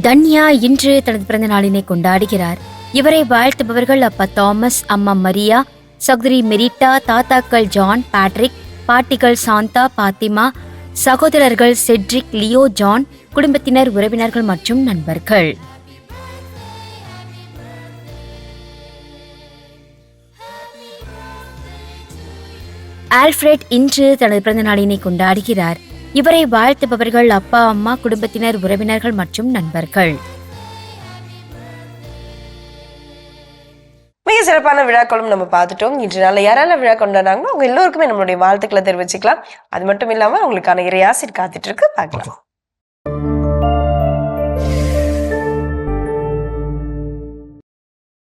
தன்யா இன்று தனது பிறந்த நாளினை கொண்டாடுகிறார். இவரை வாழ்த்துபவர்கள் அப்பா தாமஸ், அம்மா மரியா, சகோதரி மெரிட்டா, தாத்தாக்கள் ஜான், பேட்ரிக், பாட்டிகள் சாந்தா, பாத்திமா, சகோதரர்கள் செட்ரிக், லியோ, ஜான், குடும்பத்தினர், உறவினர்கள் மற்றும் நண்பர்கள். ஆல்ஃபிரட் இன்று தனது பிறந்த நாளினை கொண்டாடுகிறார். இவரை வாழ்த்துபவர்கள் அப்பா, அம்மா, குடும்பத்தினர், உறவினர்கள் மற்றும் நண்பர்கள். மிக சிறப்பான விழாக்களும் நம்ம பார்த்துட்டோம். இன்று நாள் யாரால விழா கொண்டாடுறாங்களோ அவங்க எல்லோருக்குமே நம்மளுடைய வாழ்த்துக்களை தெரிவிச்சுக்கலாம். அது மட்டும் இல்லாம அவங்களுக்கான இறையாசிர் காத்துட்டு இருக்கு, பார்க்கலாம்.